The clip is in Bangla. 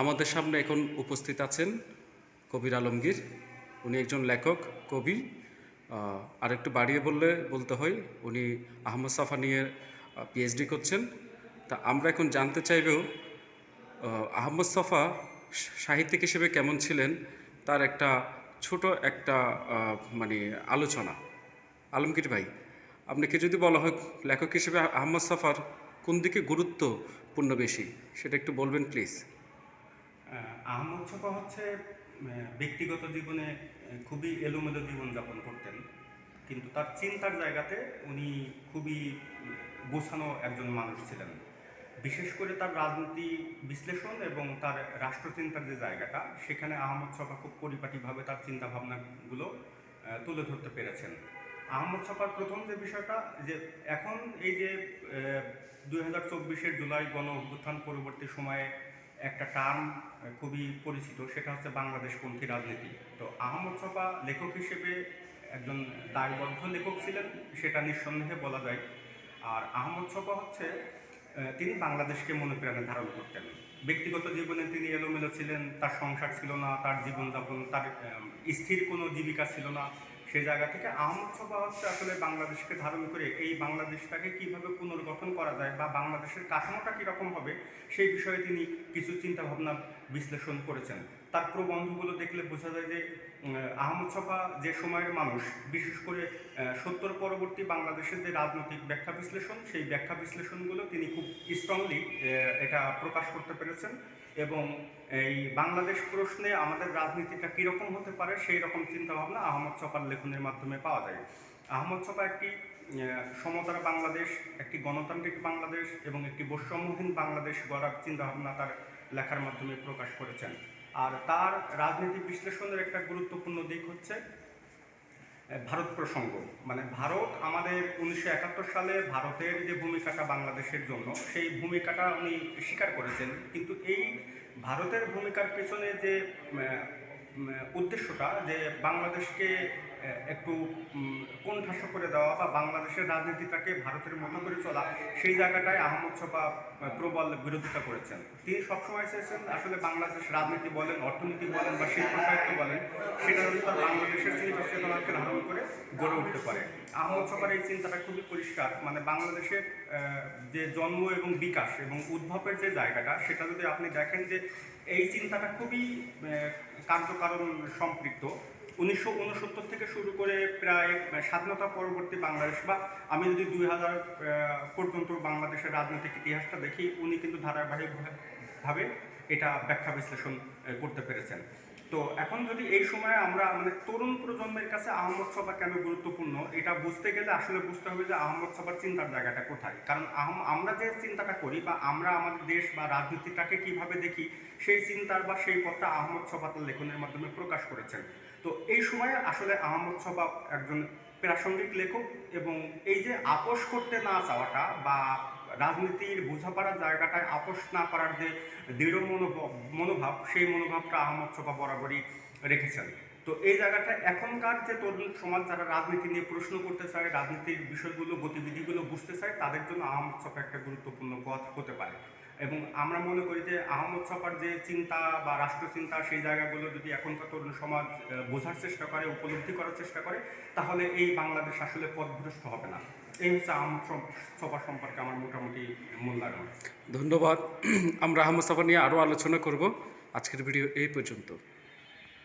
আমাদের সামনে এখন উপস্থিত আছেন কবির আলমগীর। উনি একজন লেখক, কবি। আরেকটু বাড়িয়ে বলতে হয় উনি আহমদ ছফা নিয়ে পিএইচডি করছেন। তা আমরা এখন জানতে চাইব আহমদ ছফা সাহিত্যিক হিসেবে কেমন ছিলেন, তার একটা ছোট একটা মানে আলোচনা। আলমগীর ভাই, আপনাকে যদি বলা হয় লেখক হিসেবে আহমদ ছফার কোন দিকে গুরুত্বপূর্ণ বেশি, সেটা একটু বলবেন প্লিজ। আহমদ ছফা হচ্ছে ব্যক্তিগত জীবনে খুবই এলোমেলো জীবনযাপন করতেন, কিন্তু তার চিন্তার জায়গাতে উনি খুবই গোছানো একজন মানুষ ছিলেন। বিশেষ করে তার রাজনীতি বিশ্লেষণ এবং তার রাষ্ট্রচিন্তার যে জায়গাটা, সেখানে আহমদ ছফা খুব পরিপাটিভাবে তার চিন্তাভাবনাগুলো তুলে ধরতে পেরেছেন। আহমদ ছফার প্রথম যে বিষয়টা, যে এখন এই যে 2024 জুলাই গণ অভ্যুত্থান পরবর্তী সময়ে একটা টার্ম খুবই পরিচিত, সেটা হচ্ছে বাংলাদেশপন্থী রাজনীতি। তো আহমদ ছফা লেখক হিসেবে একজন দায়বদ্ধ লেখক ছিলেন, সেটা নিঃসন্দেহে বলা যায়। আর আহমদ ছফা হচ্ছে তিনি বাংলাদেশকে মনে প্রাণে ধারণ করতেন। ব্যক্তিগত জীবনে তিনি এলোমেলো ছিলেন, তার সংসার ছিল না, তার জীবনযাপন, তার স্থির কোনো জীবিকা ছিল না। সেই জায়গা থেকে আহমদ ছফা হচ্ছে আসলে বাংলাদেশকে ধারণ করে এই বাংলাদেশটাকে কীভাবে পুনর্গঠন করা যায় বা বাংলাদেশের কাঠামোটা কীরকম হবে, সেই বিষয়ে তিনি কিছু চিন্তাভাবনা বিশ্লেষণ করেছেন। তার প্রবন্ধগুলো দেখলে বোঝা যায় যে আহমদ ছফা যে সময়ের মানুষ, বিশেষ করে 70 পরবর্তী বাংলাদেশের যে রাজনৈতিক ব্যাখ্যা বিশ্লেষণ, সেই ব্যাখ্যা বিশ্লেষণগুলো তিনি খুব স্ট্রংলি এটা প্রকাশ করতে পেরেছেন। এবং এই বাংলাদেশ প্রশ্নে আমাদের রাজনীতিটা কীরকম হতে পারে, সেই রকম চিন্তাভাবনা আহমদ ছফার লেখনের মাধ্যমে পাওয়া যায়। আহমদ ছফা একটি সমতার বাংলাদেশ, একটি গণতান্ত্রিক বাংলাদেশ এবং একটি বৈষম্যহীন বাংলাদেশ গড়ার চিন্তাভাবনা তার লেখার মাধ্যমে প্রকাশ করেছেন। আর তার রাজনীতিক বিশ্লেষণের একটা গুরুত্বপূর্ণ দিক হচ্ছে ভারত প্রসঙ্গ। মানে ভারত আমাদের 1971 সালে ভারতের যে ভূমিকাটা বাংলাদেশের জন্য, সেই ভূমিকাটা উনি স্বীকার করেছেন। কিন্তু এই ভারতের ভূমিকার পেছনে যে উদ্দেশ্যটা, যে বাংলাদেশকে একটু কোণঠাসা করে দেওয়া বা বাংলাদেশের রাজনীতিটাকে ভারতের মতো করে চলা, সেই জায়গাটায় আহমদ ছফা প্রবল বিরোধিতা করেছেন। তিনি সবসময় চেয়েছেন আসলে বাংলাদেশ রাজনীতি বলেন, অর্থনীতি বলেন বা শিল্প সাহিত্য বলেন, সেটা যদি তার বাংলাদেশের চিন্তা চেতনাকে ধারণ করে গড়ে উঠতে পারে। আহমদ ছফার এই চিন্তাটা খুবই পরিষ্কার। মানে বাংলাদেশের যে জন্ম এবং বিকাশ এবং উদ্ভবের যে জায়গাটা, সেটা যদি আপনি দেখেন যে এই চিন্তাটা খুবই কার্যকারণ সম্পৃক্ত। 1969 থেকে শুরু করে প্রায় স্বাধীনতা পরবর্তী বাংলাদেশ, বা আমি যদি 2000 পর্যন্ত বাংলাদেশের রাজনৈতিক ইতিহাসটা দেখি, উনি কিন্তু ধারাবাহিকভাবে এটা ব্যাখ্যা বিশ্লেষণ করতে পেরেছেন। তো এখন যদি এই সময়ে আমরা তরুণ প্রজন্মের কাছে আহমদ ছফা কেন গুরুত্বপূর্ণ, এটা বুঝতে গেলে আসলে বুঝতে হবে যে আহমদ ছফার চিন্তার জায়গাটা কোথায়। কারণ আমরা যে চিন্তাটা করি বা আমরা আমাদের দেশ বা রাজনীতিটাকে কিভাবে দেখি, সেই চিন্তার বা সেই পথটা আহমদ ছফা তার লেখনের মাধ্যমে প্রকাশ করেছেন। তো এই সময়ে আসলে আহমদ ছফা একজন প্রাসঙ্গিক লেখক, এবং এই যে আপোষ করতে না চাওয়াটা বা রাজনীতির বোঝাপড়ার জায়গাটায় আপোষ না করার যে দৃঢ় মনোভাব, সেই মনোভাবটা আহমদ ছফা বরাবরই রেখেছেন। তো এই জায়গাটা এখনকার যে তরুণ সমাজ যারা রাজনীতি নিয়ে প্রশ্ন করতে চায়, রাজনীতির বিষয়গুলো গতিবিধিগুলো বুঝতে চায়, তাদের জন্য আহমদ ছফা একটা গুরুত্বপূর্ণ পথ হতে পারে। এবং আমরা মনে করি যে আহমদ ছফার যে চিন্তা বা রাষ্ট্রচিন্তা, সেই জায়গাগুলো যদি এখনকার তরুণ সমাজ বোঝার চেষ্টা করে, উপলব্ধি করার চেষ্টা করে, তাহলে এই বাংলাদেশ আসলে পথভ্রষ্ট হবে না। এই হচ্ছে আহমদ ছফা সম্পর্কে আমার মোটামুটি মূল্যায়ন। ধন্যবাদ। আমরা আহমদ ছফা নিয়ে আরও আলোচনা করব। আজকের ভিডিও এই পর্যন্ত।